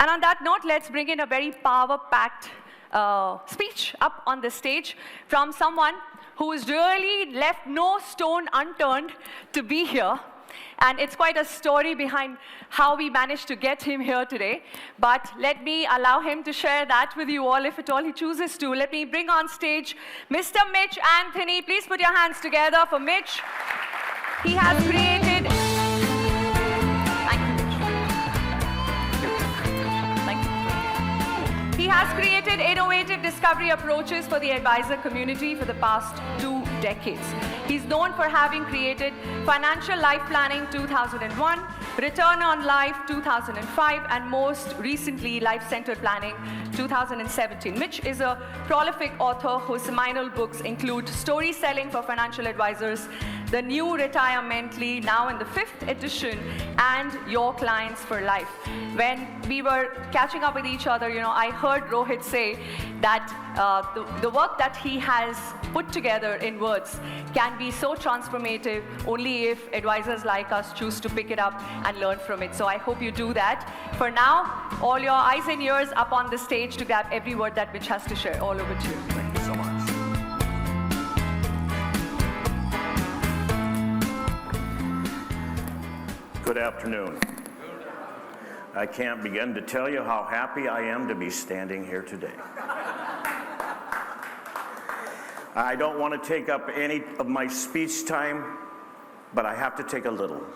And on that note, let's bring in a very power-packed speech up on the stage from someone who's really left no stone unturned to be here. And it's quite a story behind how we managed to get him here today. But let me allow him to share that with you all, if at all he chooses to. Let me bring on stage Mr. Mitch Anthony. Please put your hands together for Mitch. He has created... He has created innovative discovery approaches for the advisor community for the past 2 decades. He's known for having created Financial Life Planning 2001, Return on Life 2005, and most recently, Life-Centered Planning 2017. Mitch is a prolific author whose seminal books include Story Selling for Financial Advisors, The New Retirementally, now in the 5th edition, and Your Clients for Life. When we were catching up with each other, I heard Rohit say that the work that he has put together in words can be so transformative only if advisors like us choose to pick it up and learn from it. So I hope you do that. For now, all your eyes and ears up on the stage to grab every word that Mitch has to share. All over to you. Thank you so much. Good afternoon. I can't begin to tell you how happy I am to be standing here today. I don't want to take up any of my speech time, but I have to take a little.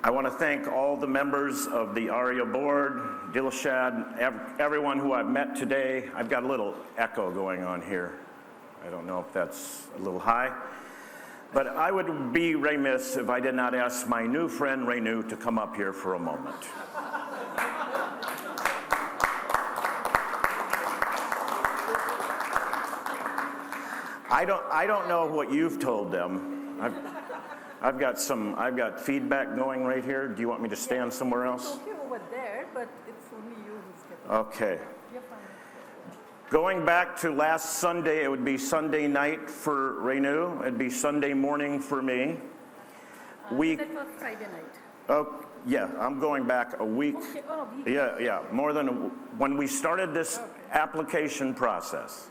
I want to thank all the members of the ARIA board, Dilshad, everyone who I've met today. I've got a little echo going on here. I don't know if that's a little high. But I would be remiss if I did not ask my new friend, Renu, to come up here for a moment. I don't know what you've told them. I've got feedback going right here. Do you want me to stand somewhere else? It's okay over there, but it's only you who's getting it. Okay. You're fine. Going back to last Sunday, it would be Sunday night for Renu. It'd be Sunday morning for me. That was Friday night. Oh, yeah, I'm going back a week. Okay. Oh, Yeah, more than when we started this application process.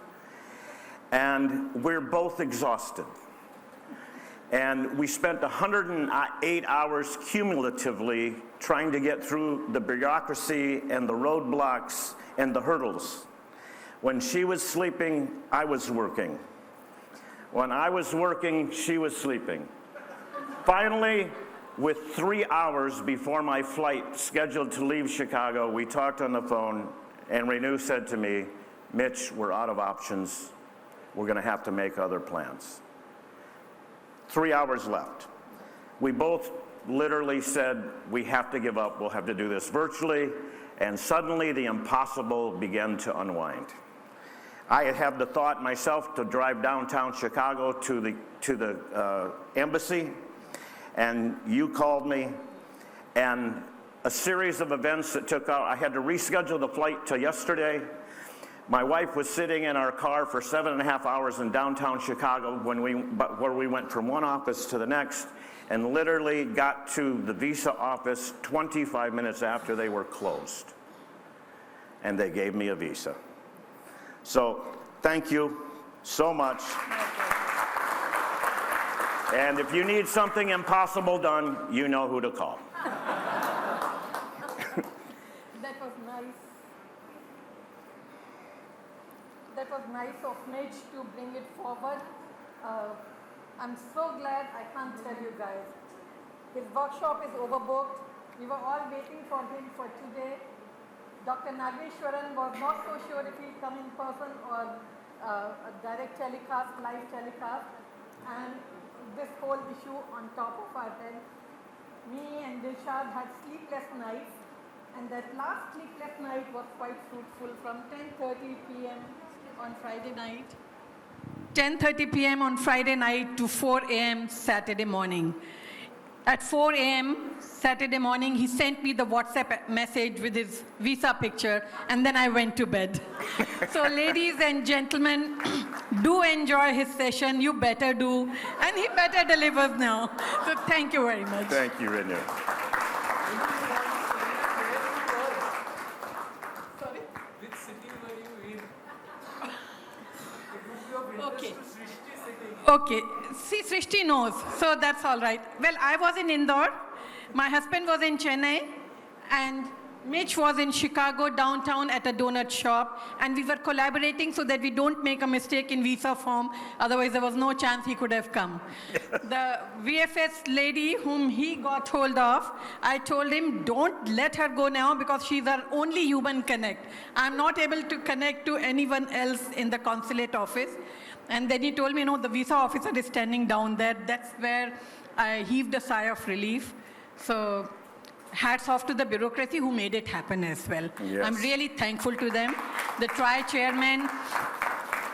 And we're both exhausted. And we spent 108 hours cumulatively trying to get through the bureaucracy and the roadblocks and the hurdles. When she was sleeping, I was working. When I was working, she was sleeping. Finally, with 3 hours before my flight scheduled to leave Chicago, we talked on the phone, and Renu said to me, "Mitch, we're out of options. We're going to have to make other plans." 3 hours left. We both literally said, we have to give up. We'll have to do this virtually. And suddenly the impossible began to unwind. I had the thought myself to drive downtown Chicago to the embassy, and you called me, and a series of events that took out. I had to reschedule the flight to yesterday. My wife was sitting in our car for 7.5 hours in downtown Chicago where we went from one office to the next, and literally got to the visa office 25 minutes after they were closed. And they gave me a visa. So thank you so much. And if you need something impossible done, you know who to call. That was nice. That was nice of Mitch to bring it forward. I'm so glad. I can't tell you guys. His workshop is overbooked. We were all waiting for him for today. Dr. Nageshwaran was not so sure if he'd come in person or a direct telecast, live telecast. And this whole issue on top of our head. Me and Dilshad had sleepless nights. And that last sleepless night was quite fruitful from 10:30 p.m. on Friday night. 10:30 p.m. on Friday night to 4 a.m. Saturday morning. At 4 a.m. Saturday morning, he sent me the WhatsApp message with his visa picture, and then I went to bed. So ladies and gentlemen, do enjoy his session. You better do. And he better delivers now. So thank you very much. Thank you, Renu. Okay, see, Srishti knows, so that's all right. Well, I was in Indore, my husband was in Chennai, and Mitch was in Chicago downtown at a donut shop, and we were collaborating so that we don't make a mistake in visa form, otherwise there was no chance he could have come. The VFS lady whom he got hold of, I told him, don't let her go now because she's our only human connect. I'm not able to connect to anyone else in the consulate office. And then he told me, no, the visa officer is standing down there. That's where I heaved a sigh of relief. So hats off to the bureaucracy who made it happen as well. Yes. I'm really thankful to them. The TRI chairman,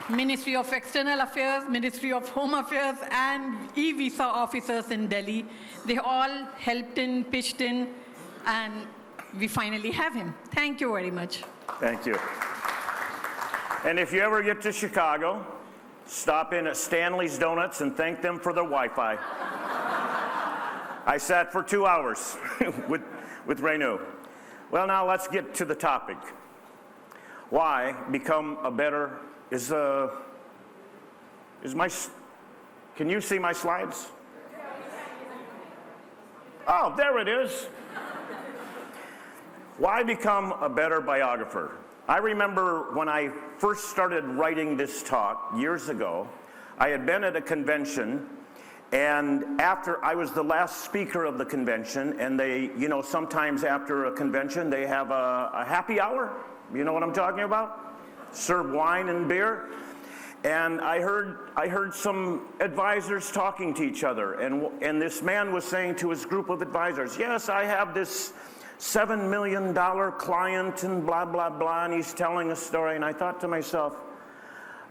Ministry of External Affairs, Ministry of Home Affairs, and e-visa officers in Delhi, they all helped in, pitched in, and we finally have him. Thank you very much. Thank you. And if you ever get to Chicago, stop in at Stanley's Donuts and thank them for their Wi-Fi. I sat for 2 hours with Renu. Well, now let's get to the topic. Why become a better, can you see my slides? Oh, there it is. Why become a better biographer? I remember when I first started writing this talk years ago, I had been at a convention, and after I was the last speaker of the convention, and they, sometimes after a convention, they have a happy hour. You know what I'm talking about? Serve wine and beer. And I heard some advisors talking to each other, and this man was saying to his group of advisors, yes, I have this $7 million client and blah, blah, blah, and he's telling a story. And I thought to myself,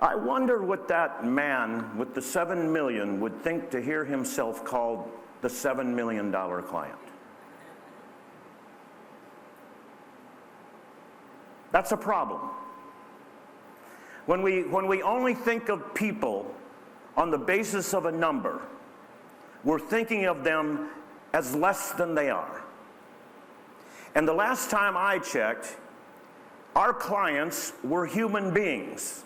I wonder what that man with the 7 million would think to hear himself called the $7 million client. That's a problem. When we only think of people on the basis of a number, we're thinking of them as less than they are. And the last time I checked, our clients were human beings,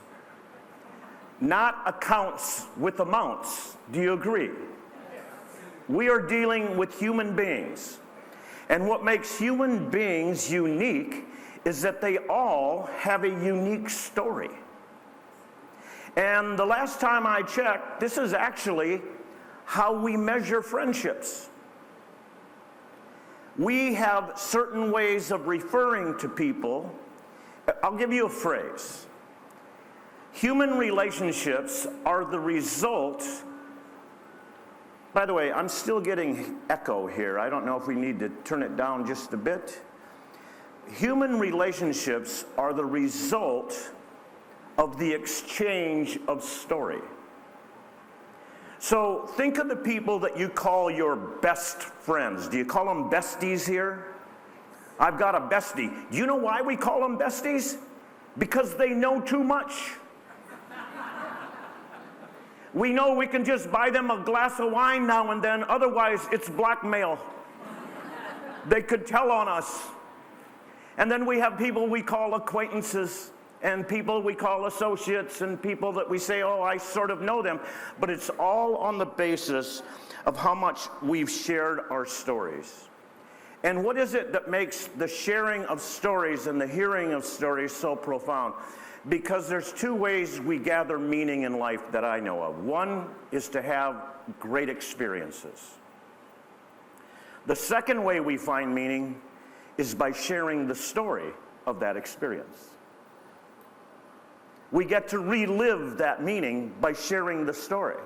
not accounts with amounts. Do you agree? We are dealing with human beings. And what makes human beings unique is that they all have a unique story. And the last time I checked, this is actually how we measure friendships. We have certain ways of referring to people. I'll give you a phrase. Human relationships are the result. By the way, I'm still getting echo here. I don't know if we need to turn it down just a bit. Human relationships are the result of the exchange of story. So think of the people that you call your best friends. Do you call them besties here? I've got a bestie. Do you know why we call them besties? Because they know too much. We know we can just buy them a glass of wine now and then, otherwise it's blackmail. They could tell on us. And then we have people we call acquaintances, and people we call associates, and people that we say, oh, I sort of know them. But it's all on the basis of how much we've shared our stories. And what is it that makes the sharing of stories and the hearing of stories so profound? Because there's two ways we gather meaning in life that I know of. One is to have great experiences. The second way we find meaning is by sharing the story of that experience. We get to relive that meaning by sharing the story.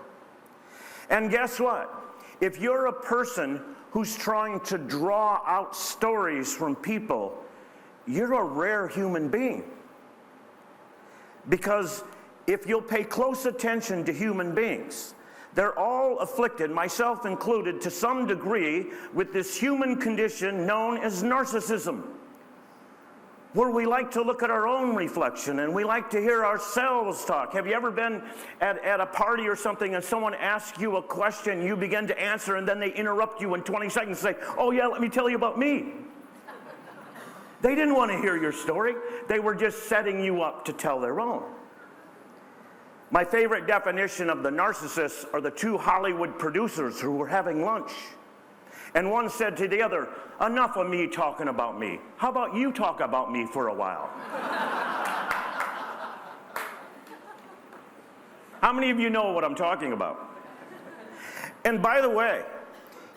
And guess what? If you're a person who's trying to draw out stories from people, you're a rare human being. Because if you'll pay close attention to human beings, they're all afflicted, myself included, to some degree with this human condition known as narcissism, where we like to look at our own reflection and we like to hear ourselves talk. Have you ever been at a party or something and someone asks you a question, you begin to answer, and then they interrupt you in 20 seconds and say, oh yeah, let me tell you about me. They didn't want to hear your story. They were just setting you up to tell their own. My favorite definition of the narcissists are the two Hollywood producers who were having lunch. And one said to the other, enough of me talking about me. How about you talk about me for a while? How many of you know what I'm talking about? And by the way,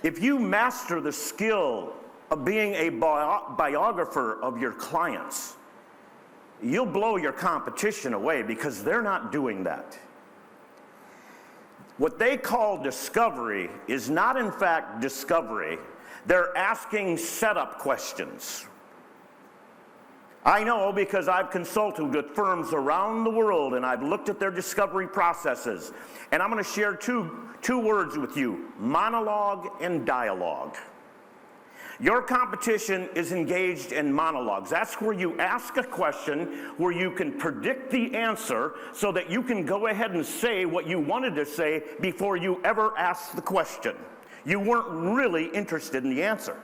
if you master the skill of being a biographer of your clients, you'll blow your competition away because they're not doing that. What they call discovery is not in fact discovery. They're asking setup questions. I know because I've consulted with firms around the world and I've looked at their discovery processes. And I'm going to share two words with you, monologue and dialogue. Your competition is engaged in monologues. That's where you ask a question where you can predict the answer so that you can go ahead and say what you wanted to say before you ever asked the question. You weren't really interested in the answer.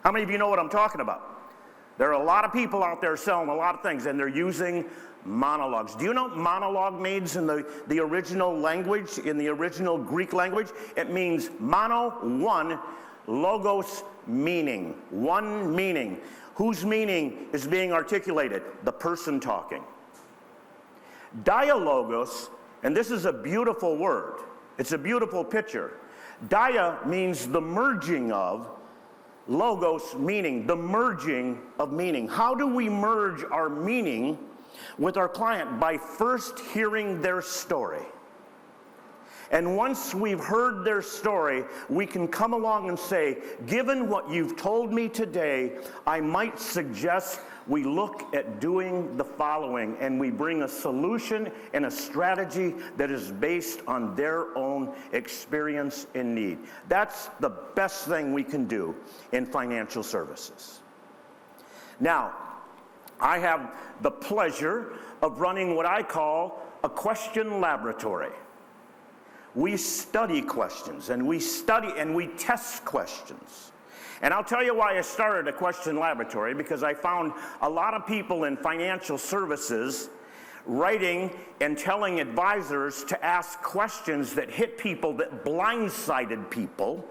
How many of you know what I'm talking about? There are a lot of people out there selling a lot of things and they're using monologues. Do you know what monologue means in the original language, in the original Greek language? It means mono, one, logos, meaning, one meaning. Whose meaning is being articulated? The person talking. Dialogos, and this is a beautiful word, it's a beautiful picture. Dia means the merging of, logos meaning, the merging of meaning. How do we merge our meaning with our client? By first hearing their story. And once we've heard their story, we can come along and say, given what you've told me today, I might suggest we look at doing the following, and we bring a solution and a strategy that is based on their own experience and need. That's the best thing we can do in financial services. Now, I have the pleasure of running what I call a question laboratory. We study questions, and we test questions. And I'll tell you why I started a question laboratory, because I found a lot of people in financial services writing and telling advisors to ask questions that hit people, that blindsided people.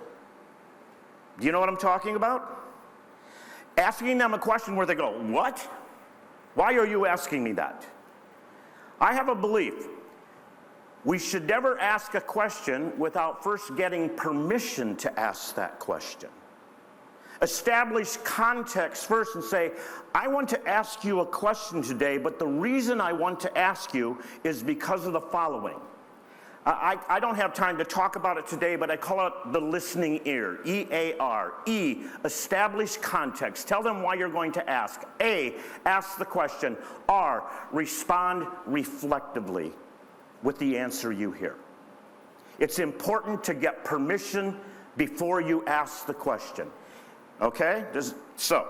Do you know what I'm talking about? Asking them a question where they go, what? Why are you asking me that? I have a belief. We should never ask a question without first getting permission to ask that question. Establish context first and say, I want to ask you a question today, but the reason I want to ask you is because of the following. I don't have time to talk about it today, but I call it the listening ear, E-A-R. E, establish context. Tell them why you're going to ask. A, ask the question. R, respond reflectively with the answer you hear. It's important to get permission before you ask the question. Okay? So,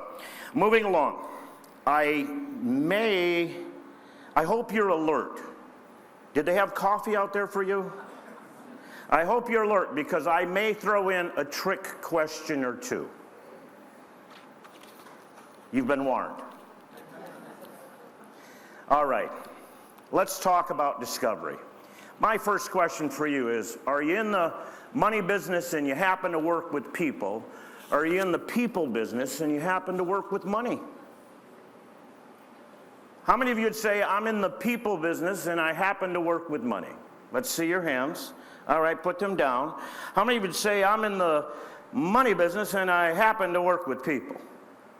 moving along. I hope you're alert. Did they have coffee out there for you? I hope you're alert, because I may throw in a trick question or two. You've been warned. All right. Let's talk about discovery. My first question for you is, are you in the money business and you happen to work with people? Or are you in the people business and you happen to work with money? How many of you would say, I'm in the people business and I happen to work with money? Let's see your hands. All right, put them down. How many of you would say, I'm in the money business and I happen to work with people?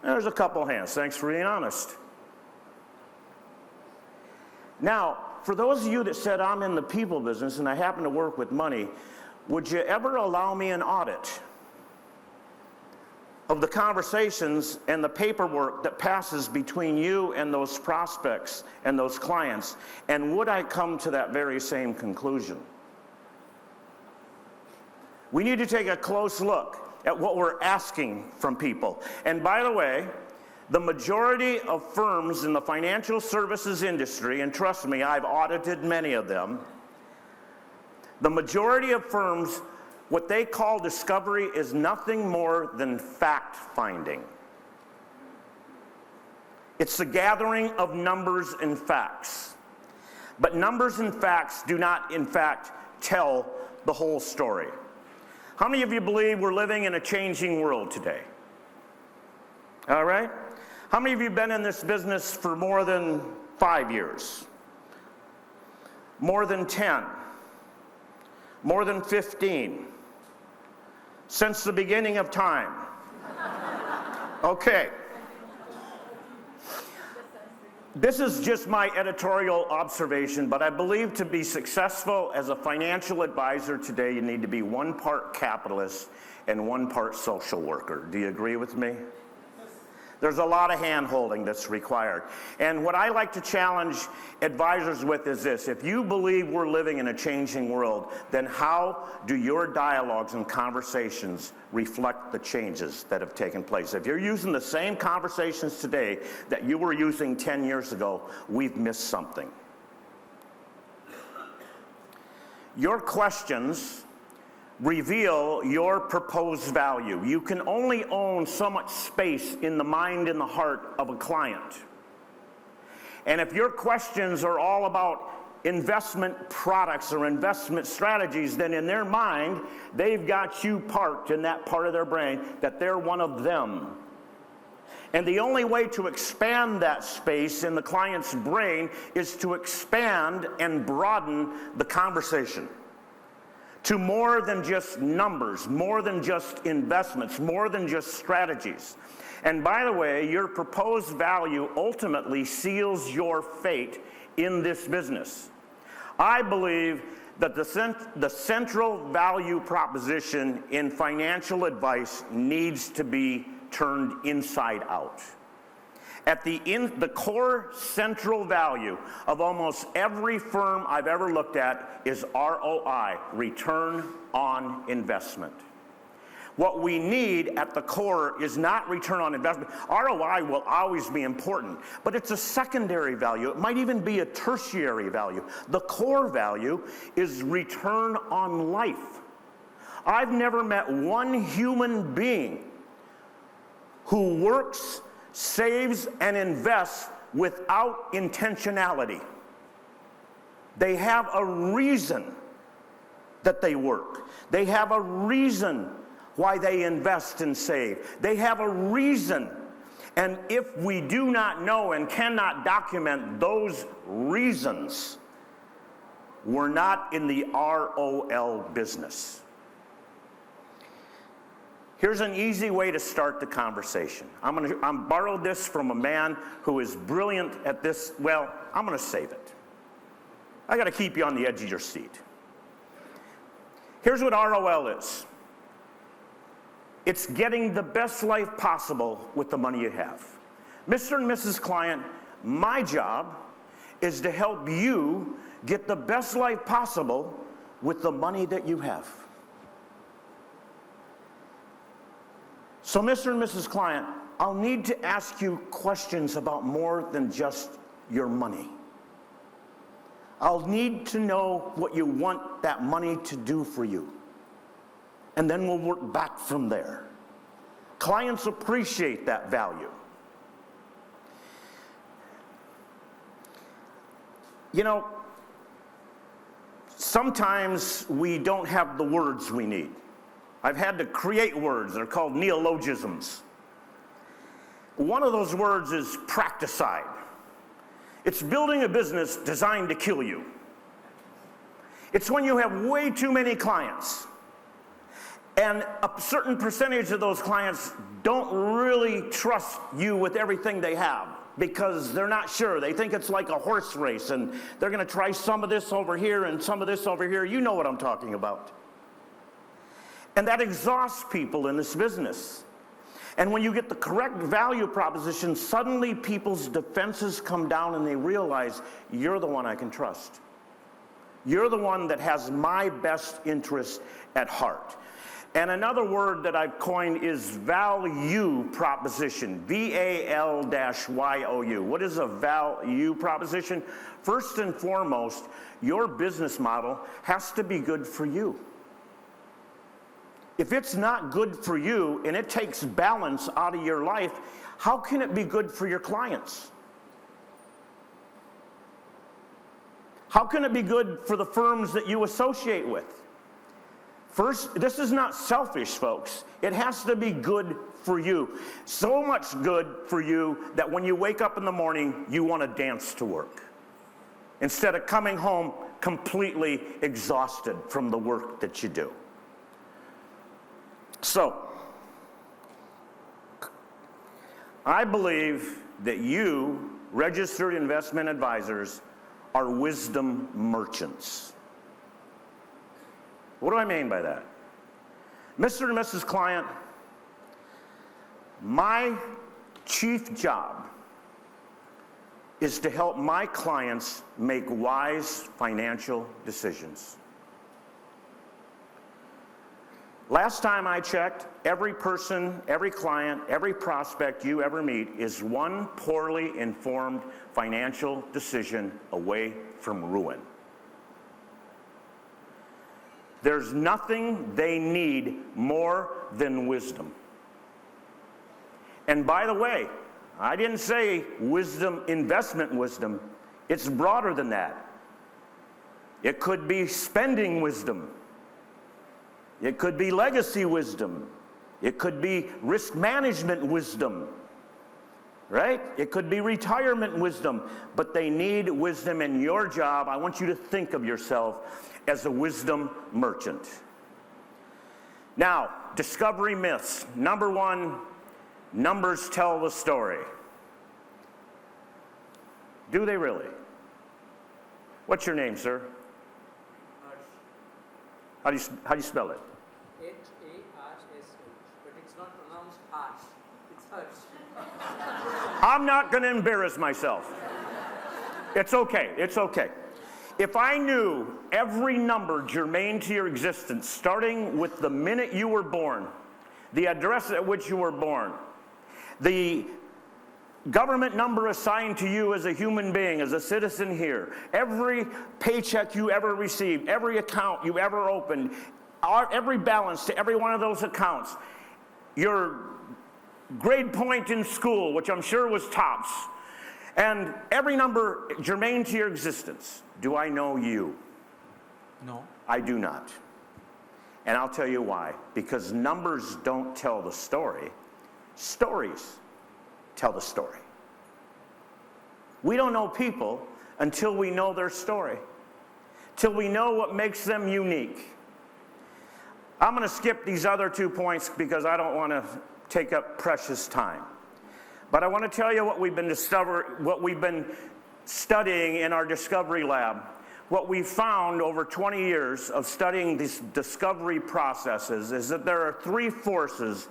There's a couple hands. Thanks for being honest. Now, for those of you that said, I'm in the people business and I happen to work with money, would you ever allow me an audit of the conversations and the paperwork that passes between you and those prospects and those clients? And would I come to that very same conclusion? We need to take a close look at what we're asking from people. And by the way, the majority of firms in the financial services industry, and trust me, I've audited many of them, the majority of firms, what they call discovery is nothing more than fact-finding. It's the gathering of numbers and facts. But numbers and facts do not, in fact, tell the whole story. How many of you believe we're living in a changing world today? All right? How many of you have been in this business for more than 5 years? More than 10? More than 15? Since the beginning of time? Okay. This is just my editorial observation, but I believe to be successful as a financial advisor today, you need to be 1 part capitalist and 1 part social worker. Do you agree with me? There's a lot of hand-holding that's required. And what I like to challenge advisors with is this: if you believe we're living in a changing world, then how do your dialogues and conversations reflect the changes that have taken place? If you're using the same conversations today that you were using 10 years ago, we've missed something. Your questions reveal your proposed value. You can only own so much space in the mind and the heart of a client. And if your questions are all about investment products or investment strategies, then in their mind, they've got you parked in that part of their brain that they're one of them. And the only way to expand that space in the client's brain is to expand and broaden the conversation to more than just numbers, more than just investments, more than just strategies. And by the way, your proposed value ultimately seals your fate in this business. I believe that the central value proposition in financial advice needs to be turned inside out. At the core central value of almost every firm I've ever looked at is ROI, return on investment. What we need at the core is not return on investment. ROI will always be important, but it's a secondary value. It might even be a tertiary value. The core value is return on life. I've never met one human being who works, saves, and invests without intentionality. They have a reason that they work. They have a reason why they invest and save. They have a reason. And if we do not know and cannot document those reasons, we're not in the ROL business. Here's an easy way to start the conversation. I'm borrowed this from a man who is brilliant at this. Well, I'm going to save it. I got to keep you on the edge of your seat. Here's what ROL is. It's getting the best life possible with the money you have. Mr. and Mrs. Client, my job is to help you get the best life possible with the money that you have. So, Mr. and Mrs. Client, I'll need to ask you questions about more than just your money. I'll need to know what you want that money to do for you. And then we'll work back from there. Clients appreciate that value. You know, sometimes we don't have the words we need. I've had to create words. They're called neologisms. One of those words is practicide. It's building a business designed to kill you. It's when you have way too many clients, and a certain percentage of those clients don't really trust you with everything they have because they're not sure. They think it's like a horse race, and they're going to try some of this over here and some of this over here. You know what I'm talking about. And that exhausts people in this business. And when you get the correct value proposition, suddenly people's defenses come down and they realize you're the one I can trust. You're the one that has my best interest at heart. And another word that I've coined is value proposition, VAL-YOU. What is a value proposition? First and foremost, your business model has to be good for you. If it's not good for you and it takes balance out of your life, how can it be good for your clients? How can it be good for the firms that you associate with? First, this is not selfish, folks. It has to be good for you. So much good for you that when you wake up in the morning, you want to dance to work, instead of coming home completely exhausted from the work that you do. So, I believe that you, registered investment advisors, are wisdom merchants. What do I mean by that? Mr. and Mrs. Client, my chief job is to help my clients make wise financial decisions. Last time I checked, every person, every client, every prospect you ever meet is one poorly informed financial decision away from ruin. There's nothing they need more than wisdom. And by the way, I didn't say wisdom, investment wisdom. It's broader than that. It could be spending wisdom. It could be legacy wisdom. It could be risk management wisdom, right? It could be retirement wisdom. But they need wisdom, and your job, I want you to think of yourself as a wisdom merchant. Now, discovery myths. Number one, numbers tell the story. Do they really? What's your name, sir? How do you spell it? H-A-R-S-H, but it's not pronounced harsh. It's harsh. I'm not going to embarrass myself. It's okay. It's okay. If I knew every number germane to your existence, starting with the minute you were born, the address at which you were born, the government number assigned to you as a human being, as a citizen here, every paycheck you ever received, every account you ever opened, every balance to every one of those accounts, your grade point in school, which I'm sure was tops, and every number germane to your existence. Do I know you? No. I do not. And I'll tell you why. Because numbers don't tell the story. Stories tell the story. We don't know people until we know their story, till we know what makes them unique. I'm going to skip these other 2 points because I don't want to take up precious time. But I want to tell you what we've been studying in our discovery lab. What we've found over 20 years of studying these discovery processes is that there are 3 forces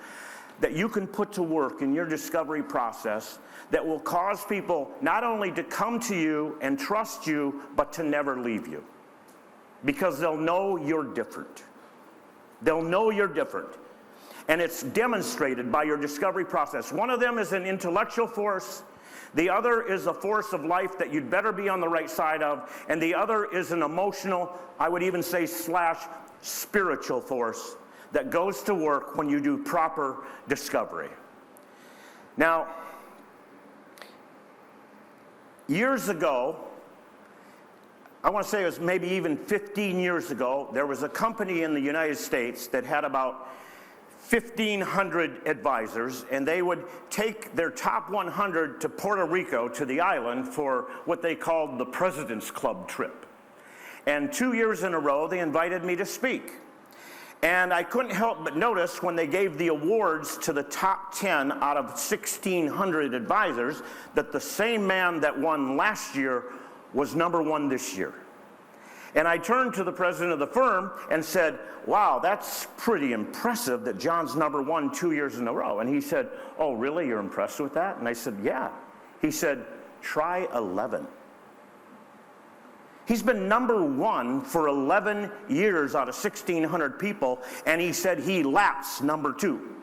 that you can put to work in your discovery process that will cause people not only to come to you and trust you, but to never leave you. Because they'll know you're different. They'll know you're different. And it's demonstrated by your discovery process. One of them is an intellectual force. The other is a force of life that you'd better be on the right side of. And the other is an emotional, I would even say / spiritual force that goes to work when you do proper discovery. Now, years ago, I want to say it was maybe even 15 years ago, there was a company in the United States that had about 1,500 advisors, and they would take their top 100 to Puerto Rico, to the island, for what they called the President's Club trip. And 2 years in a row, they invited me to speak. And I couldn't help but notice when they gave the awards to the top 10 out of 1,600 advisors that the same man that won last year was number 1 this year. And I turned to the president of the firm and said, wow, that's pretty impressive that John's number 1 2 years in a row. And he said, oh, really? You're impressed with that? And I said, yeah. He said, try 11. He's been number 1 for 11 years out of 1,600 people, and he said he laps number 2.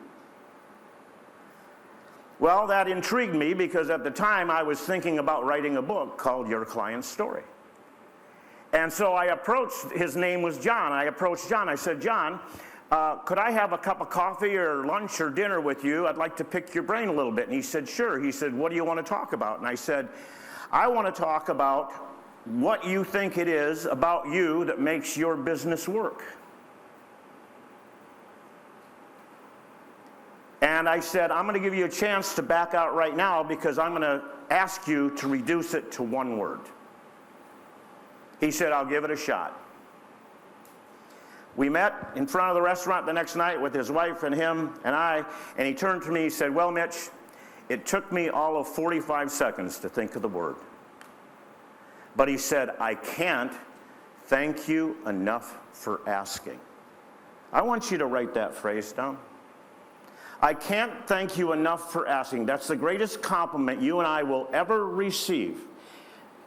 Well, that intrigued me because at the time I was thinking about writing a book called Your Client's Story. And so I approached, his name was John. I approached John. I said, John, could I have a cup of coffee or lunch or dinner with you? I'd like to pick your brain a little bit. And he said, sure. He said, what do you want to talk about? And I said, I want to talk about what you think it is about you that makes your business work. And I said, I'm going to give you a chance to back out right now because I'm going to ask you to reduce it to one word. He said, I'll give it a shot. We met in front of the restaurant the next night with his wife and him and I, and he turned to me and said, well, Mitch, it took me all of 45 seconds to think of the word. But he said, I can't thank you enough for asking. I want you to write that phrase down. I can't thank you enough for asking. That's the greatest compliment you and I will ever receive.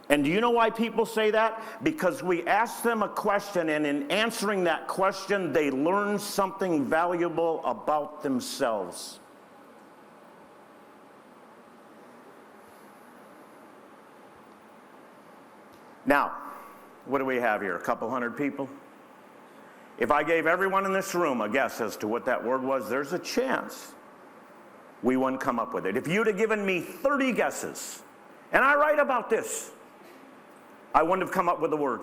And do you know why people say that? Because we ask them a question, and in answering that question, they learn something valuable about themselves. Now, what do we have here? A couple hundred people? If I gave everyone in this room a guess as to what that word was, there's a chance we wouldn't come up with it. If you'd have given me 30 guesses, and I write about this, I wouldn't have come up with the word.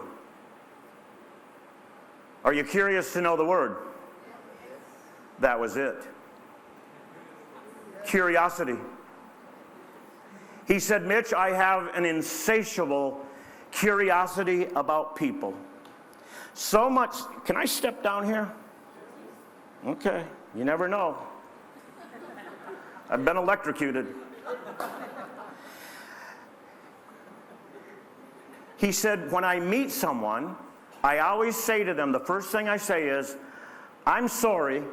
Are you curious to know the word? That was it. Curiosity. He said, Mitch, I have an insatiable curiosity about people. So much. Can I step down here? Okay, you never know. I've been electrocuted. He said, when I meet someone, I always say to them, the first thing I say is, I'm sorry,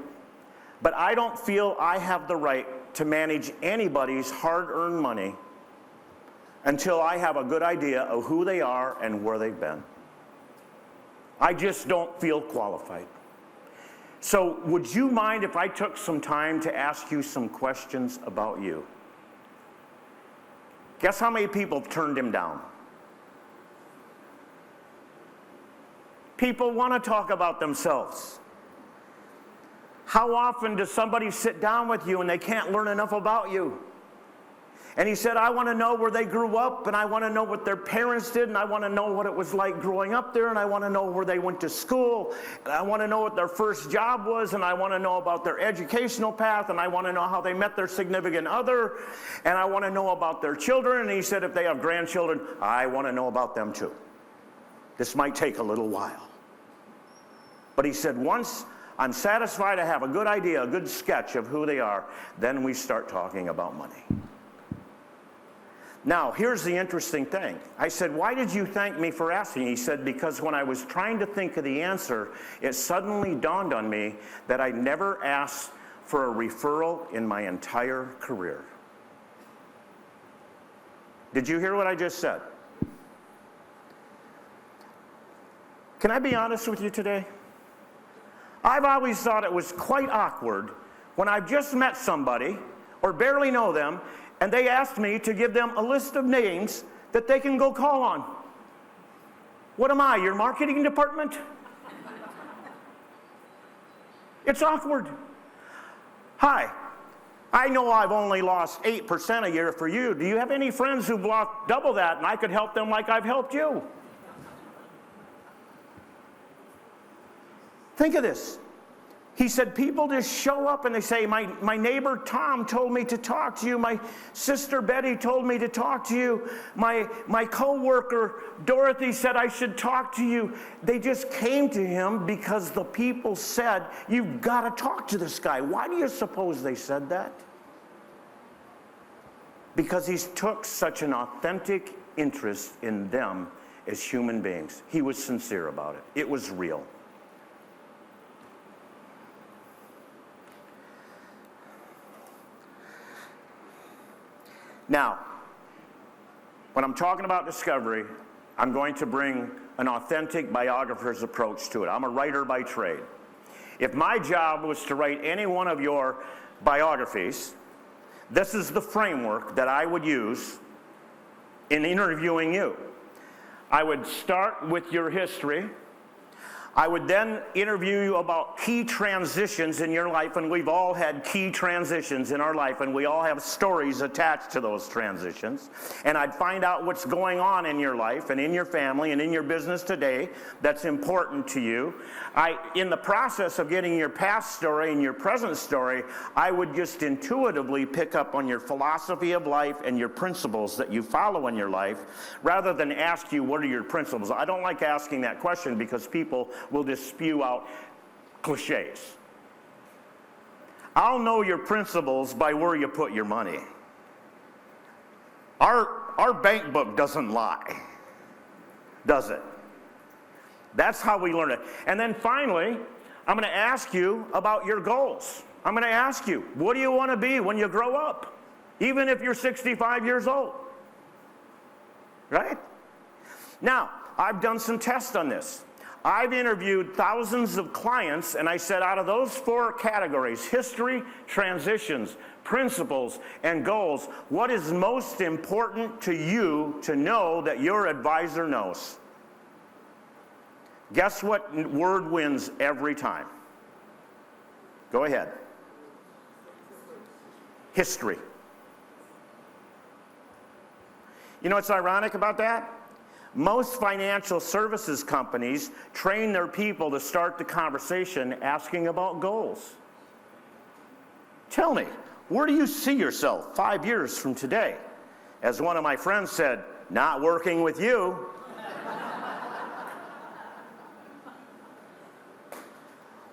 but I don't feel I have the right to manage anybody's hard-earned money until I have a good idea of who they are and where they've been. I just don't feel qualified. So would you mind if I took some time to ask you some questions about you? Guess how many people turned him down? People want to talk about themselves. How often does somebody sit down with you and they can't learn enough about you? And he said, I want to know where they grew up, and I want to know what their parents did, and I want to know what it was like growing up there, and I want to know where they went to school, and I want to know what their first job was, and I want to know about their educational path, and I want to know how they met their significant other, and I want to know about their children. And he said, if they have grandchildren, I want to know about them too. This might take a little while. But he said, once I'm satisfied, I have a good idea, a good sketch of who they are, then we start talking about money. Now, here's the interesting thing. I said, why did you thank me for asking? He said, because when I was trying to think of the answer, it suddenly dawned on me that I never asked for a referral in my entire career. Did you hear what I just said? Can I be honest with you today? I've always thought it was quite awkward when I've just met somebody or barely know them, and they asked me to give them a list of names that they can go call on. What am I, your marketing department? It's awkward. Hi, I know I've only lost 8% a year for you. Do you have any friends who've lost double that, and I could help them like I've helped you? Think of this. He said, people just show up and they say, my neighbor Tom told me to talk to you. My sister Betty told me to talk to you. My co-worker Dorothy said I should talk to you. They just came to him because the people said, you've got to talk to this guy. Why do you suppose they said that? Because he took such an authentic interest in them as human beings. He was sincere about it. It was real. Now, when I'm talking about discovery, I'm going to bring an authentic biographer's approach to it. I'm a writer by trade. If my job was to write any one of your biographies, this is the framework that I would use in interviewing you. I would start with your history. I would then interview you about key transitions in your life, and we've all had key transitions in our life, and we all have stories attached to those transitions. And I'd find out what's going on in your life and in your family and in your business today that's important to you. In the process of getting your past story and your present story, I would just intuitively pick up on your philosophy of life and your principles that you follow in your life, rather than ask you, what are your principles? I don't like asking that question because people will just spew out cliches. I'll know your principles by where you put your money. Our bank book doesn't lie, does it? That's how we learn it. And then finally, I'm going to ask you about your goals. I'm going to ask you, what do you want to be when you grow up? Even if you're 65 years old. Right? Now, I've done some tests on this. I've interviewed thousands of clients, and I said, out of those 4 categories, history, transitions, principles, and goals, what is most important to you to know that your advisor knows? Guess what word wins every time? Go ahead. History. You know what's ironic about that? Most financial services companies train their people to start the conversation asking about goals. Tell me, where do you see yourself 5 years from today? As one of my friends said, not working with you.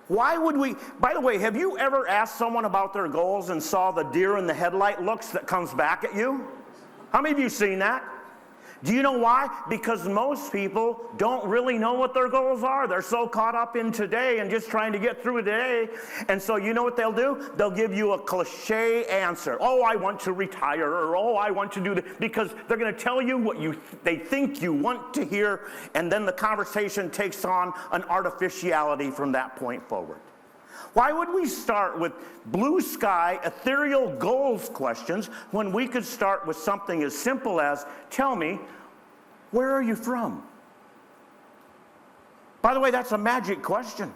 Why would we, by the way, have you ever asked someone about their goals and saw the deer in the headlight looks that comes back at you? How many of you seen that? Do you know why? Because most people don't really know what their goals are. They're so caught up in today and just trying to get through today. And so you know what they'll do? They'll give you a cliche answer. Oh, I want to retire, or oh, I want to do this. Because they're going to tell you what they think you want to hear, and then the conversation takes on an artificiality from that point forward. Why would we start with blue sky, ethereal goals questions when we could start with something as simple as, tell me, where are you from? By the way, that's a magic question.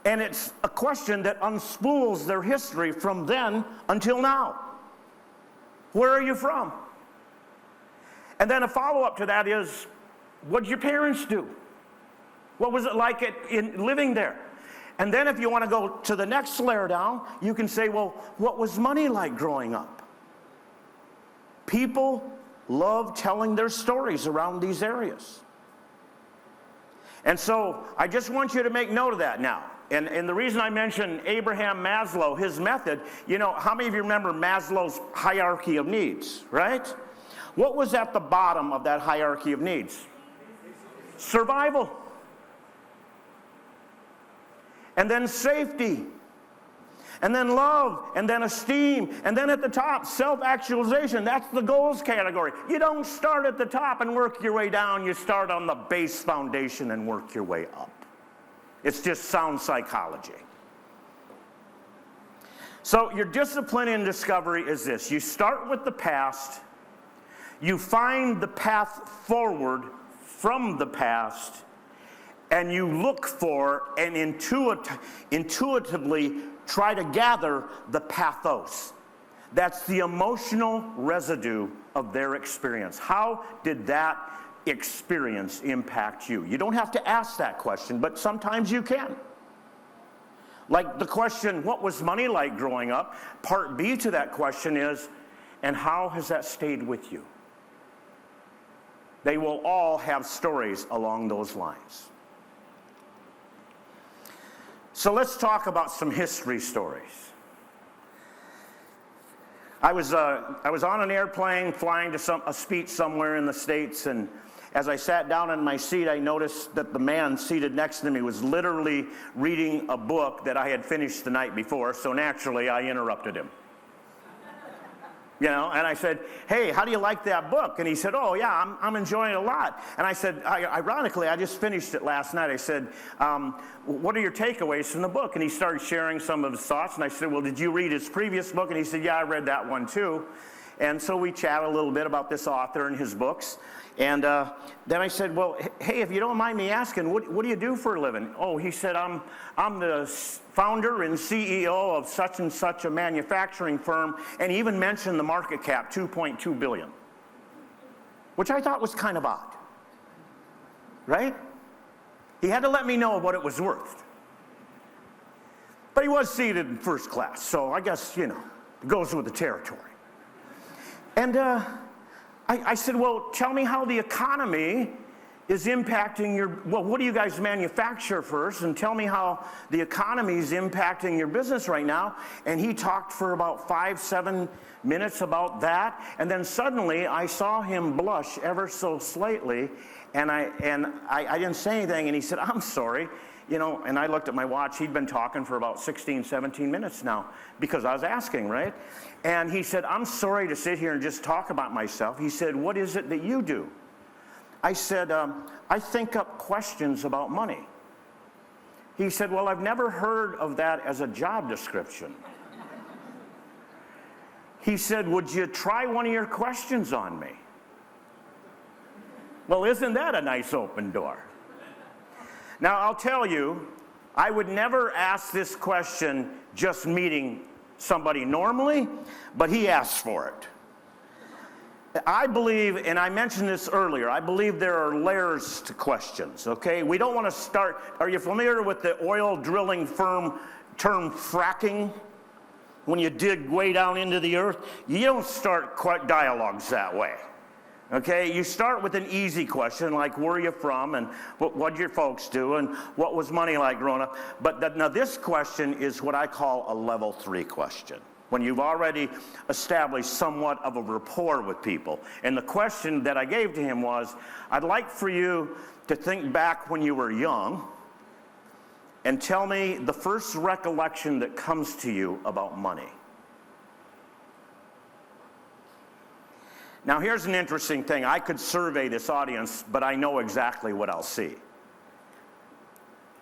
And it's a question that unspools their history from then until now. Where are you from? And then a follow-up to that is, what did your parents do? What was it like in living there? And then if you want to go to the next layer down, you can say, well, what was money like growing up? People love telling their stories around these areas. And so I just want you to make note of that now. And the reason I mentioned Abraham Maslow, his method, you know, how many of you remember Maslow's hierarchy of needs, right? What was at the bottom of that hierarchy of needs? Survival. And then safety, and then love, and then esteem, and then at the top, self-actualization. That's the goals category. You don't start at the top and work your way down. You start on the base foundation and work your way up. It's just sound psychology. So your discipline in discovery is this. You start with the past. You find the path forward from the past, and you look for and intuitively try to gather the pathos. That's the emotional residue of their experience. How did that experience impact you? You don't have to ask that question, but sometimes you can. Like the question, what was money like growing up? Part B to that question is, and how has that stayed with you? They will all have stories along those lines. So let's talk about some history stories. I was on an airplane flying to a speech somewhere in the States, and as I sat down in my seat, I noticed that the man seated next to me was literally reading a book that I had finished the night before, so naturally I interrupted him. You know, and I said, hey, how do you like that book? And he said, oh, yeah, I'm enjoying it a lot. And I said, ironically, I just finished it last night. I said, what are your takeaways from the book? And he started sharing some of his thoughts. And I said, well, did you read his previous book? And he said, yeah, I read that one too. And so we chat a little bit about this author and his books. And then I said, well, hey, if you don't mind me asking, what do you do for a living? Oh, he said, I'm the founder and CEO of such and such a manufacturing firm, and he even mentioned the market cap, $2.2 billion, which I thought was kind of odd, right? He had to let me know what it was worth. But he was seated in first class, so I guess, it goes with the territory. And I said, well, tell me how the economy is impacting what do you guys manufacture first? And tell me how the economy is impacting your business right now. And he talked for about 5-7 minutes about that. And then suddenly I saw him blush ever so slightly. And I didn't say anything. And he said, I'm sorry. And I looked at my watch. He'd been talking for about 16, 17 minutes now because I was asking, right? And he said, I'm sorry to sit here and just talk about myself. He said, what is it that you do? I said, I think up questions about money. He said, well, I've never heard of that as a job description. He said, would you try one of your questions on me? Well, isn't that a nice open door? Now, I'll tell you, I would never ask this question just meeting somebody normally, but he asked for it. I believe, and I mentioned this earlier, I believe there are layers to questions, okay? We don't want to start, are you familiar with the oil drilling firm term fracking? When you dig way down into the earth, you don't start dialogues that way. Okay, you start with an easy question like where are you from and what did your folks do and what was money like growing up. But now this question is what I call a level 3 question, when you've already established somewhat of a rapport with people. And the question that I gave to him was, I'd like for you to think back when you were young and tell me the first recollection that comes to you about money. Now, here's an interesting thing. I could survey this audience, but I know exactly what I'll see.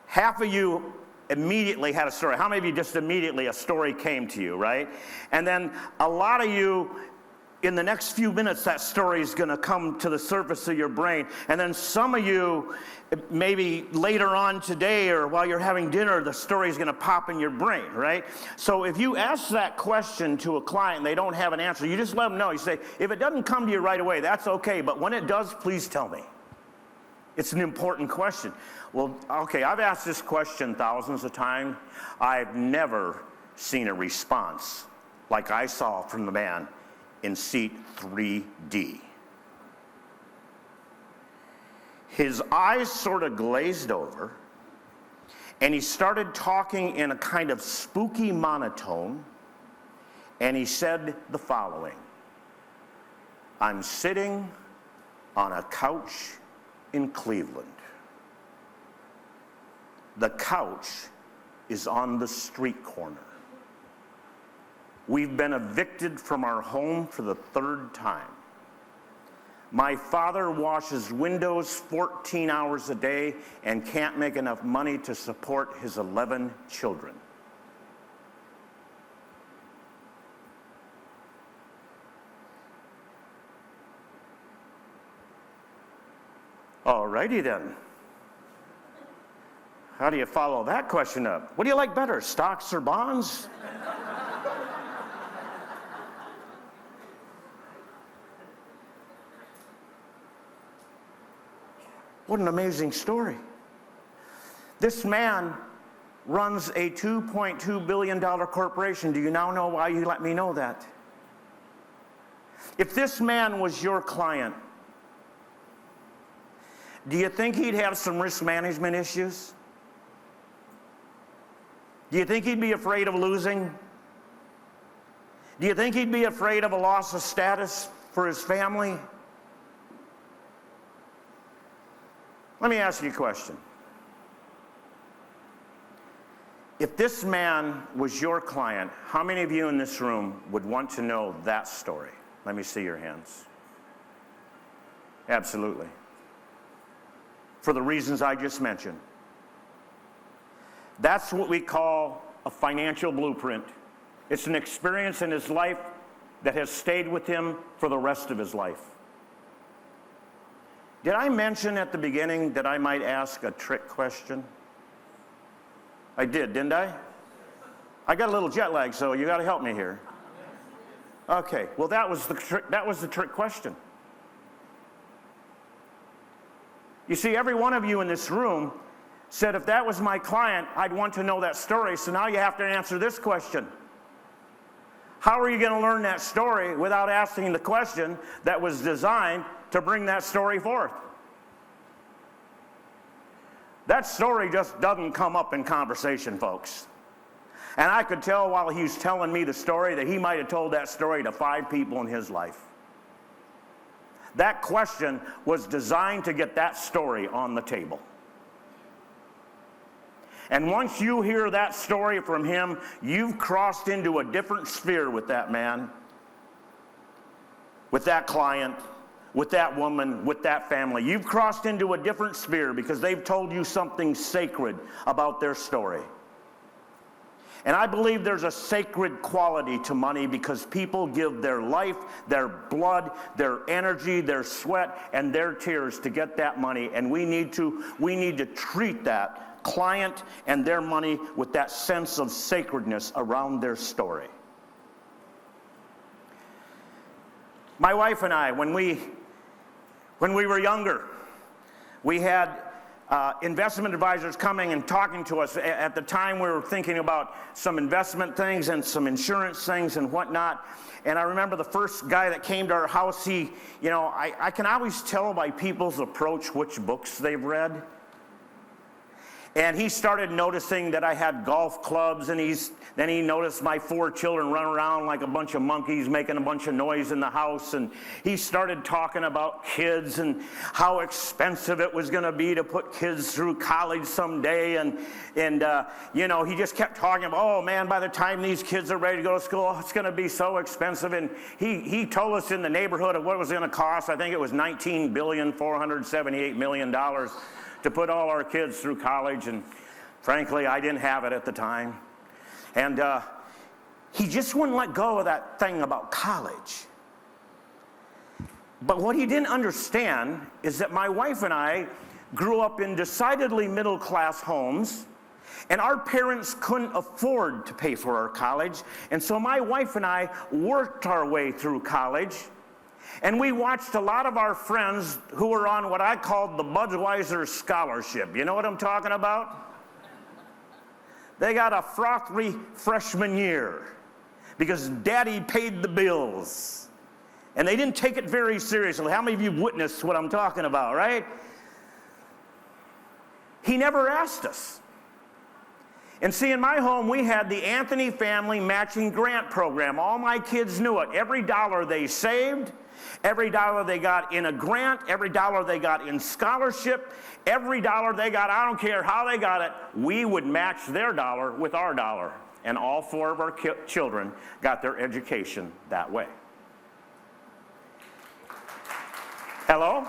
Half of you immediately had a story. How many of you just immediately a story came to you, right? And then a lot of you, in the next few minutes, that story is going to come to the surface of your brain. And then some of you, maybe later on today or while you're having dinner, the story is going to pop in your brain, right? So if you ask that question to a client and they don't have an answer, you just let them know. You say, if it doesn't come to you right away, that's okay. But when it does, please tell me. It's an important question. Well, okay, I've asked this question thousands of times. I've never seen a response like I saw from the man in seat 3D. His eyes sort of glazed over, and he started talking in a kind of spooky monotone, and he said the following: I'm sitting on a couch in Cleveland. The couch is on the street corner. We've been evicted from our home for the 3rd time. My father washes windows 14 hours a day and can't make enough money to support his 11 children. All righty then. How do you follow that question up? What do you like better, stocks or bonds? What an amazing story. This man runs a $2.2 billion corporation. Do you now know why you let me know that? If this man was your client, do you think he'd have some risk management issues? Do you think he'd be afraid of losing? Do you think he'd be afraid of a loss of status for his family? Let me ask you a question. If this man was your client, how many of you in this room would want to know that story? Let me see your hands. Absolutely. For the reasons I just mentioned. That's what we call a financial blueprint. It's an experience in his life that has stayed with him for the rest of his life. Did I mention at the beginning that I might ask a trick question? I did, didn't I? I got a little jet lag, so you got to help me here. Okay, well that was the trick question. You see, every one of you in this room said, if that was my client, I'd want to know that story. So now you have to answer this question. How are you going to learn that story without asking the question that was designed to bring that story forth? That story just doesn't come up in conversation, folks. And I could tell while he was telling me the story that he might have told that story to 5 people in his life. That question was designed to get that story on the table. And once you hear that story from him, you've crossed into a different sphere with that man, with that client, with that woman, with that family. You've crossed into a different sphere because they've told you something sacred about their story. And I believe there's a sacred quality to money because people give their life, their blood, their energy, their sweat, and their tears to get that money. And we need to treat that client and their money with that sense of sacredness around their story. My wife and I, when we were younger, we had investment advisors coming and talking to us. At the time, we were thinking about some investment things and some insurance things and whatnot. And I remember the first guy that came to our house, I can always tell by people's approach which books they've read. And he started noticing that I had golf clubs, and then he noticed my 4 children run around like a bunch of monkeys making a bunch of noise in the house. And he started talking about kids and how expensive it was going to be to put kids through college someday. And he just kept talking about, oh man, by the time these kids are ready to go to school, it's going to be so expensive. And he told us in the neighborhood of what it was going to cost. I think it was $19,478,000,000 to put all our kids through college, and frankly, I didn't have it at the time. And he just wouldn't let go of that thing about college. But what he didn't understand is that my wife and I grew up in decidedly middle-class homes, and our parents couldn't afford to pay for our college, and so my wife and I worked our way through college. And we watched a lot of our friends who were on what I called the Budweiser Scholarship. You know what I'm talking about? They got a frothy freshman year because Daddy paid the bills. And they didn't take it very seriously. How many of you witnessed what I'm talking about, right? He never asked us. And see, in my home, we had the Anthony Family Matching Grant Program. All my kids knew it. Every dollar they saved, every dollar they got in a grant, every dollar they got in scholarship, every dollar they got, I don't care how they got it, we would match their dollar with our dollar. And all 4 of our children got their education that way. Hello?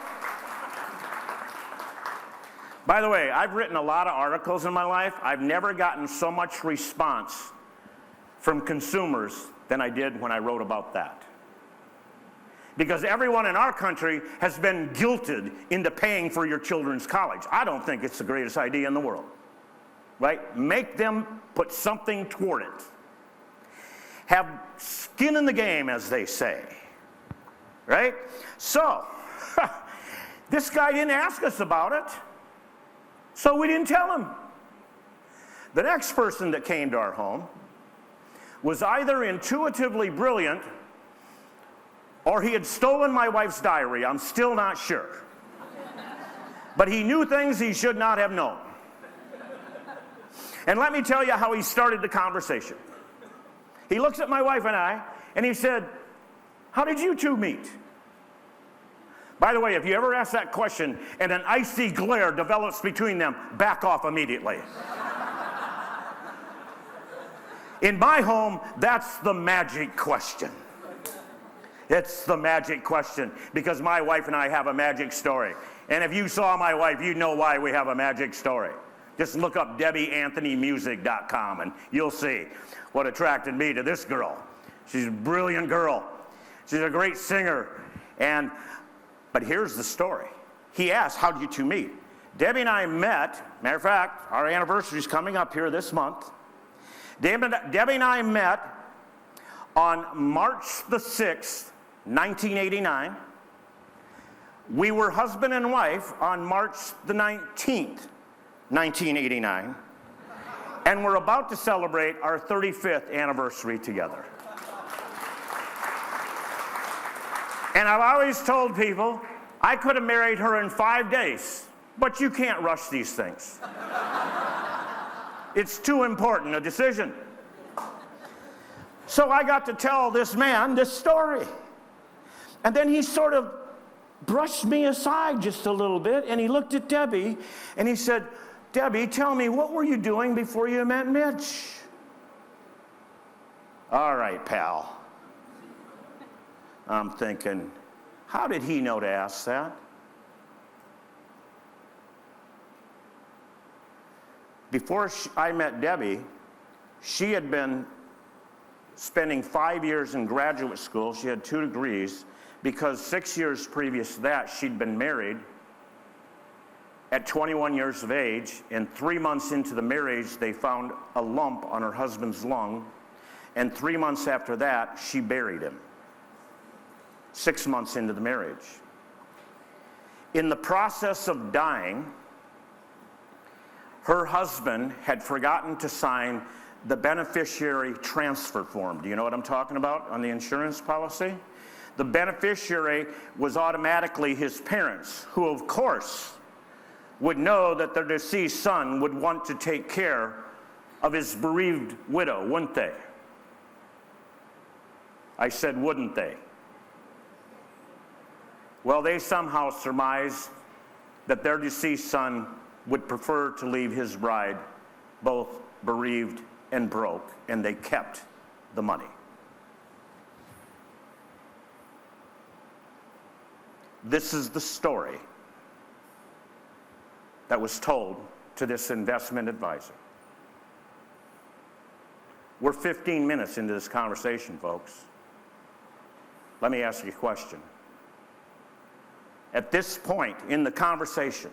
By the way, I've written a lot of articles in my life. I've never gotten so much response from consumers than I did when I wrote about that. Because everyone in our country has been guilted into paying for your children's college. I don't think it's the greatest idea in the world, right? Make them put something toward it. Have skin in the game, as they say, right? So, this guy didn't ask us about it, so we didn't tell him. The next person that came to our home was either intuitively brilliant or he had stolen my wife's diary. I'm still not sure. But he knew things he should not have known. And let me tell you how he started the conversation. He looks at my wife and I, and he said, "How did you two meet?" By the way, if you ever ask that question and an icy glare develops between them, back off immediately. In my home, that's the magic question. It's the magic question because my wife and I have a magic story. And if you saw my wife, you'd know why we have a magic story. Just look up DebbieAnthonyMusic.com and you'll see what attracted me to this girl. She's a brilliant girl. She's a great singer. But here's the story. He asked, how did you two meet? Debbie and I met, matter of fact, our anniversary is coming up here this month. Debbie and I met on March the 6th, 1989. We were husband and wife on March the 19th, 1989. And we're about to celebrate our 35th anniversary together. And I've always told people, I could have married her in 5 days, but you can't rush these things. It's too important a decision. So I got to tell this man this story. And then he sort of brushed me aside just a little bit, and he looked at Debbie, and he said, Debbie, tell me, what were you doing before you met Mitch? All right, pal. I'm thinking, how did he know to ask that? Before I met Debbie, she had been spending 5 years in graduate school. She had 2 degrees because 6 years previous to that, she'd been married at 21 years of age, and 3 months into the marriage, they found a lump on her husband's lung, and 3 months after that, she buried him. 6 months into the marriage. In the process of dying, her husband had forgotten to sign the beneficiary transfer form. Do you know what I'm talking about on the insurance policy? The beneficiary was automatically his parents, who of course would know that their deceased son would want to take care of his bereaved widow, wouldn't they? I said, wouldn't they? Well, they somehow surmised that their deceased son would prefer to leave his bride both bereaved and broke, and they kept the money. This is the story that was told to this investment advisor. We're 15 minutes into this conversation, folks. Let me ask you a question. At this point in the conversation,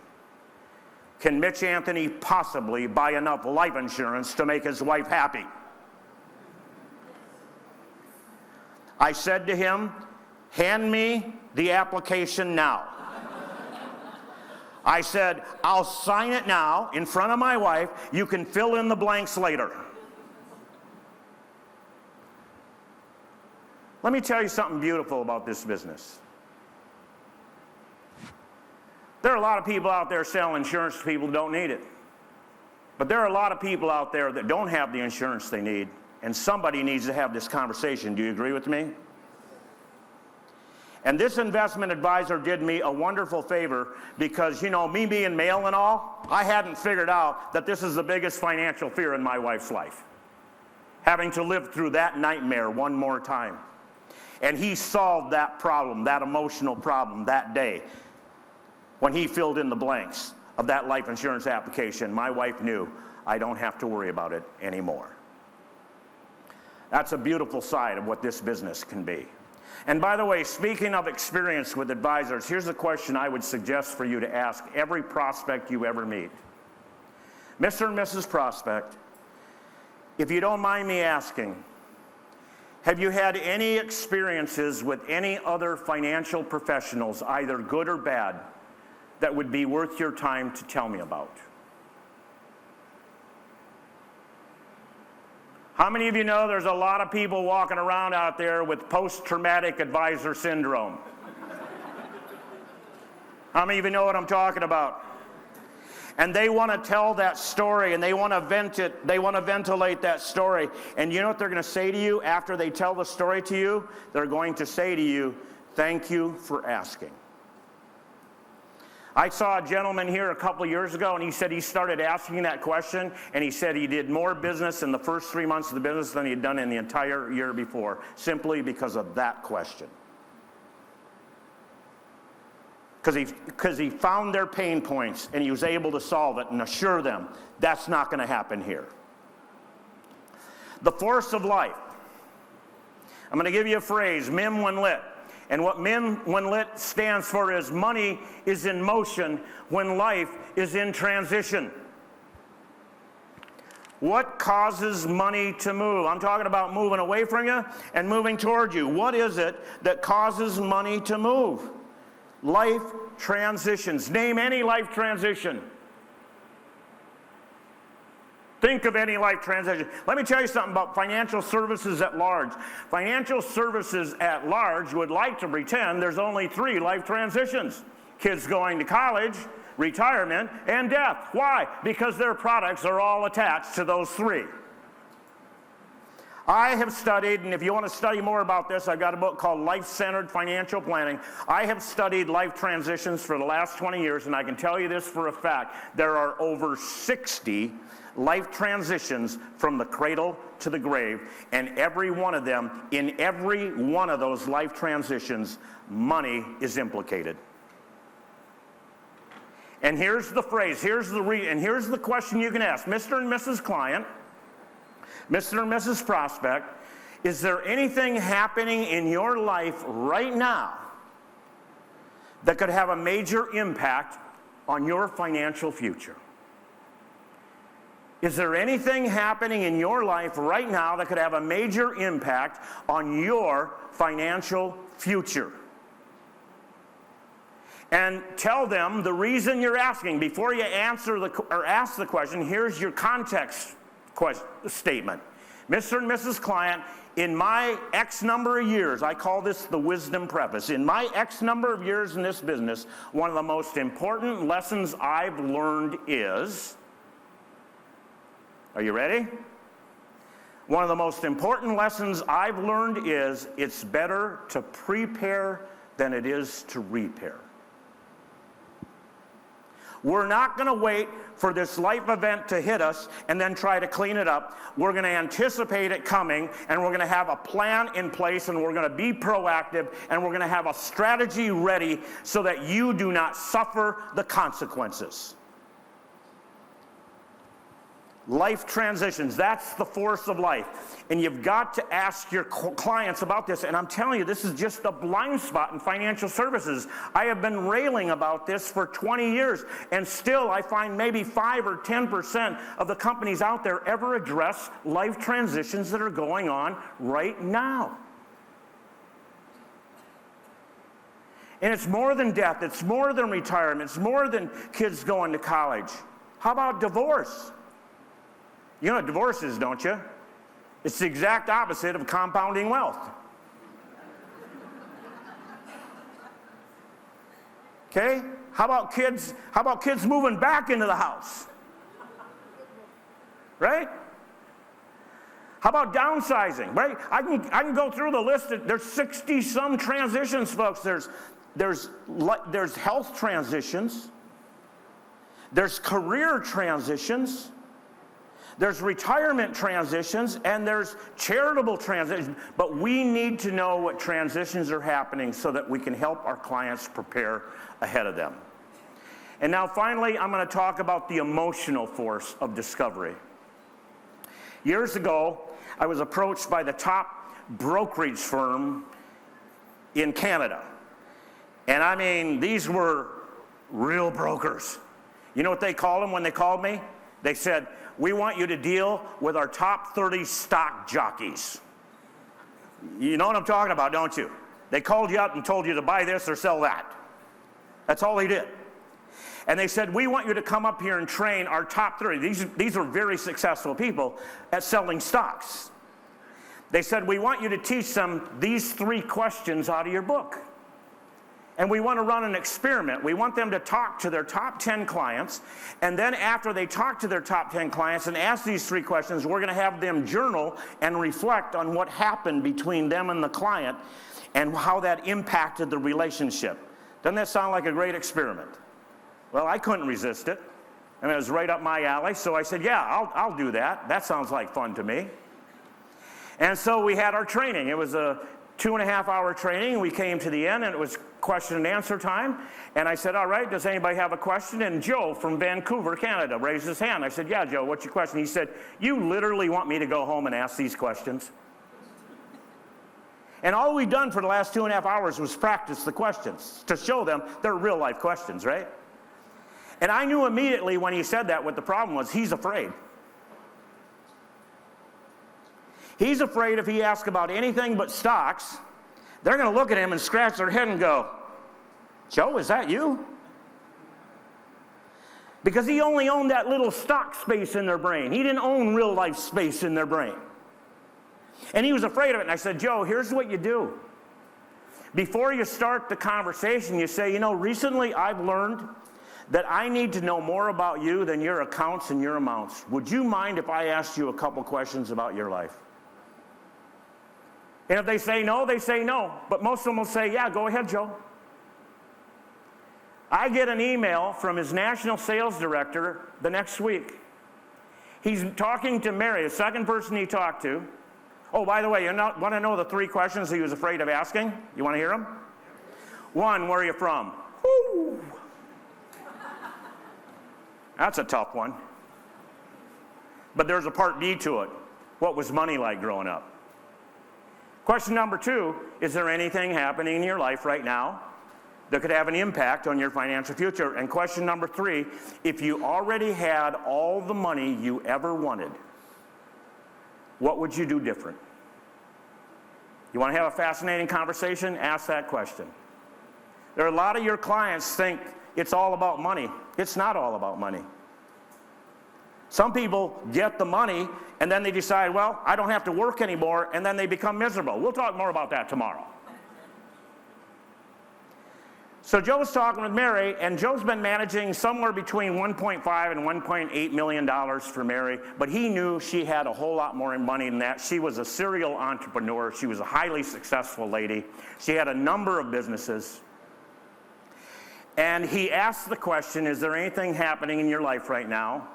can Mitch Anthony possibly buy enough life insurance to make his wife happy? I said to him, hand me the application now. I said, I'll sign it now in front of my wife. You can fill in the blanks later. Let me tell you something beautiful about this business. There are a lot of people out there selling insurance to people who don't need it. But there are a lot of people out there that don't have the insurance they need, and somebody needs to have this conversation. Do you agree with me? And this investment advisor did me a wonderful favor because, you know, me being male and all, I hadn't figured out that this is the biggest financial fear in my wife's life. Having to live through that nightmare one more time. And he solved that problem, that emotional problem that day when he filled in the blanks of that life insurance application. My wife knew I don't have to worry about it anymore. That's a beautiful side of what this business can be. And by the way, speaking of experience with advisors, here's a question I would suggest for you to ask every prospect you ever meet. Mr. and Mrs. Prospect, if you don't mind me asking, have you had any experiences with any other financial professionals, either good or bad, that would be worth your time to tell me about? How many of you know there's a lot of people walking around out there with post-traumatic advisor syndrome? How many of you know what I'm talking about? And they want to tell that story, and they want to ventilate that story. And you know what they're going to say to you after they tell the story to you? They're going to say to you, thank you for asking. I saw a gentleman here a couple of years ago, and he said he started asking that question, and he said he did more business in the first 3 months of the business than he had done in the entire year before, simply because of that question. Because he found their pain points, and he was able to solve it and assure them that's not going to happen here. The force of life. I'm going to give you a phrase, MIM when lit. And what MIM when lit stands for is money is in motion when life is in transition. What causes money to move? I'm talking about moving away from you and moving toward you. What is it that causes money to move? Life transitions. Name any life transition. Think of any life transition. Let me tell you something about financial services at large. Financial services at large would like to pretend there's only 3 life transitions. Kids going to college, retirement, and death. Why? Because their products are all attached to those 3. I have studied, and if you want to study more about this, I've got a book called Life-Centered Financial Planning. I have studied life transitions for the last 20 years, and I can tell you this for a fact. There are over 60 life transitions from the cradle to the grave, and every one of them, in every one of those life transitions, money is implicated. And here's the phrase, and here's the question you can ask. Mr. and Mrs. Client, Mr. and Mrs. Prospect, is there anything happening in your life right now that could have a major impact on your financial future? Is there anything happening in your life right now that could have a major impact on your financial future? And tell them the reason you're asking. Before you ask the question, here's your context statement. Mr. and Mrs. Client, in my X number of years, I call this the wisdom preface. In my X number of years in this business, one of the most important lessons I've learned is, are you ready? One of the most important lessons I've learned is it's better to prepare than it is to repair. We're not going to wait for this life event to hit us and then try to clean it up. We're going to anticipate it coming, and we're going to have a plan in place, and we're going to be proactive, and we're going to have a strategy ready so that you do not suffer the consequences. Life transitions, that's the force of life. And you've got to ask your clients about this. And I'm telling you, this is just a blind spot in financial services. I have been railing about this for 20 years, and still I find maybe 5 or 10% of the companies out there ever address life transitions that are going on right now. And it's more than death, it's more than retirement, it's more than kids going to college. How about divorce? You know what divorce is, don't you? It's the exact opposite of compounding wealth. Okay? How about kids moving back into the house? Right? How about downsizing, right? I can go through the list. There's 60 some transitions, folks. There's health transitions. There's career transitions. There's retirement transitions, and there's charitable transitions. But we need to know what transitions are happening so that we can help our clients prepare ahead of them. And now finally, I'm going to talk about the emotional force of discovery. Years ago, I was approached by the top brokerage firm in Canada. And I mean, these were real brokers. You know what they called them when they called me? They said, "We want you to deal with our top 30 stock jockeys." You know what I'm talking about, don't you? They called you up and told you to buy this or sell that. That's all they did. And they said, "We want you to come up here and train our top 30. These are very successful people at selling stocks. They said, "We want you to teach them these 3 questions out of your book. And we want to run an experiment. We want them to talk to their top 10 clients. And then after they talk to their top 10 clients and ask these 3 questions, we're going to have them journal and reflect on what happened between them and the client and how that impacted the relationship." Doesn't that sound like a great experiment? Well, I couldn't resist it. And it was right up my alley. So I said, "Yeah, I'll do that. That sounds like fun to me." And so we had our training. It was a 2.5-hour training. We came to the end, and it was question and answer time. And I said, "All right, does anybody have a question?" And Joe from Vancouver, Canada, raised his hand. I said, "Yeah, Joe, what's your question?" He said, "You literally want me to go home and ask these questions?" And all we've done for the last 2.5 hours was practice the questions to show them they're real life questions, right? And I knew immediately when he said that what the problem was. He's afraid. He's afraid if he asks about anything but stocks, they're going to look at him and scratch their head and go, Joe, is that you? Because he only owned that little stock space in their brain. He didn't own real life space in their brain. And he was afraid of it. And I said, Joe, here's what you do. Before you start the conversation, you say, you know, recently I've learned that I need to know more about you than your accounts and your amounts. Would you mind if I asked you a couple questions about your life? And if they say no, they say no. But most of them will say, yeah, go ahead, Joe. I get an email from his national sales director the next week. He's talking to Mary, the second person he talked to. Oh, by the way, you want to know the 3 questions he was afraid of asking? You want to hear them? 1, where are you from? Woo! That's a tough one. But there's a part B to it. What was money like growing up? Question number 2, is there anything happening in your life right now that could have an impact on your financial future? And question number 3, if you already had all the money you ever wanted, what would you do different? You want to have a fascinating conversation? Ask that question. There are a lot of your clients think it's all about money. It's not all about money. Some people get the money and then they decide, well, I don't have to work anymore, and then they become miserable. We'll talk more about that tomorrow. So Joe's talking with Mary, and Joe's been managing somewhere between $1.5 and $1.8 million for Mary, but he knew she had a whole lot more money than that. She was a serial entrepreneur. She was a highly successful lady. She had a number of businesses. And he asked the question, is there anything happening in your life right now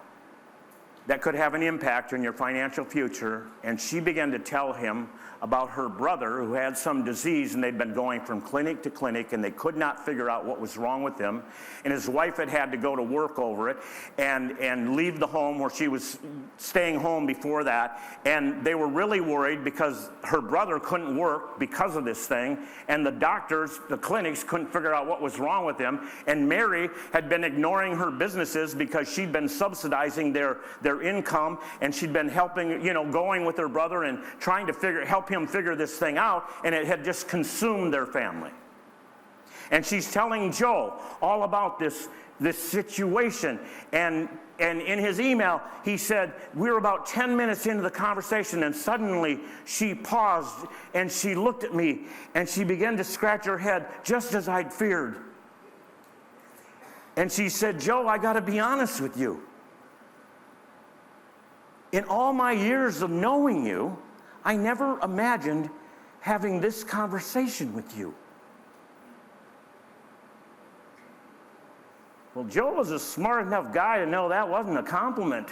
that could have an impact on your financial future? And she began to tell him about her brother who had some disease, and they'd been going from clinic to clinic, and they could not figure out what was wrong with him. And his wife had to go to work over it and leave the home where she was staying home before that. And they were really worried because her brother couldn't work because of this thing, and the doctors, the clinics, couldn't figure out what was wrong with him. And Mary had been ignoring her businesses because she'd been subsidizing their income, and she'd been helping, going with her brother and trying to help him figure this thing out, and it had just consumed their family. And she's telling Joe all about this situation. And in his email, he said, we were about 10 minutes into the conversation, and suddenly she paused, and she looked at me, and she began to scratch her head, just as I'd feared. And she said, Joe, I got to be honest with you. In all my years of knowing you, I never imagined having this conversation with you. Well, Joe was a smart enough guy to know that wasn't a compliment.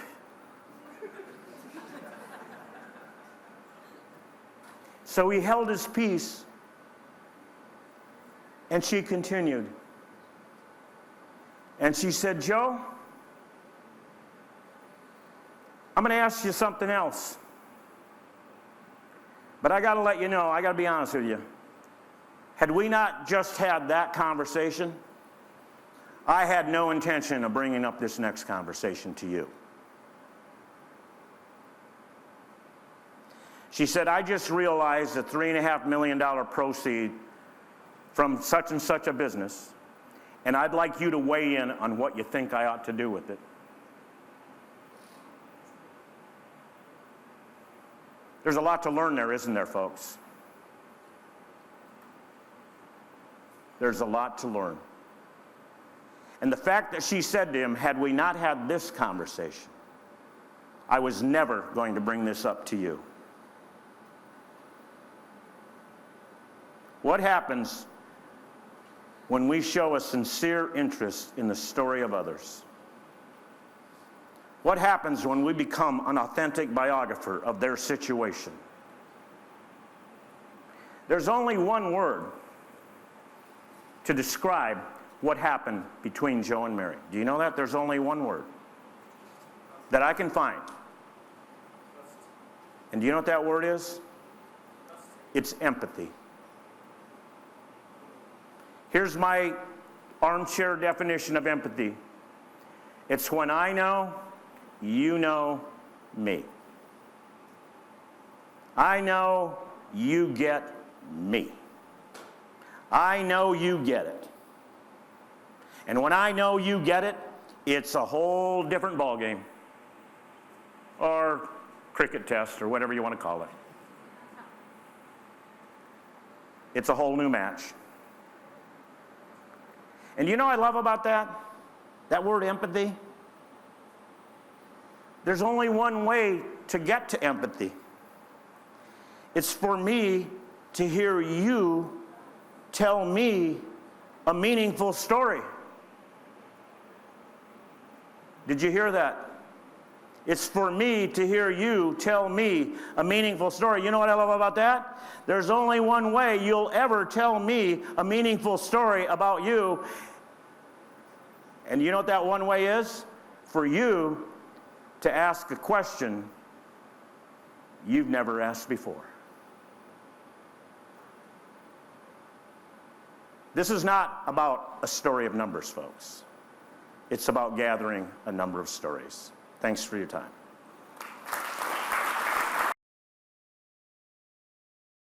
So he held his peace, and she continued. And she said, Joe, I'm going to ask you something else. But I got to let you know, I got to be honest with you. Had we not just had that conversation, I had no intention of bringing up this next conversation to you. She said, I just realized a $3.5 million proceed from such and such a business, and I'd like you to weigh in on what you think I ought to do with it. There's a lot to learn there, isn't there, folks? There's a lot to learn. And the fact that she said to him, had we not had this conversation, I was never going to bring this up to you. What happens when we show a sincere interest in the story of others? What happens when we become an authentic biographer of their situation? There's only one word to describe what happened between Joe and Mary. Do you know that? There's only one word that I can find. And do you know what that word is? It's empathy. Here's my armchair definition of empathy. It's when I know, you know me. I know you get me. I know you get it. And when I know you get it, it's a whole different ballgame. Or cricket test, or whatever you want to call it. It's a whole new match. And you know what I love about that? That word empathy? There's only one way to get to empathy. It's for me to hear you tell me a meaningful story. Did you hear that? It's for me to hear you tell me a meaningful story. You know what I love about that? There's only one way you'll ever tell me a meaningful story about you. And you know what that one way is? For you to ask a question you've never asked before. This is not about a story of numbers, folks. It's about gathering a number of stories. Thanks for your time.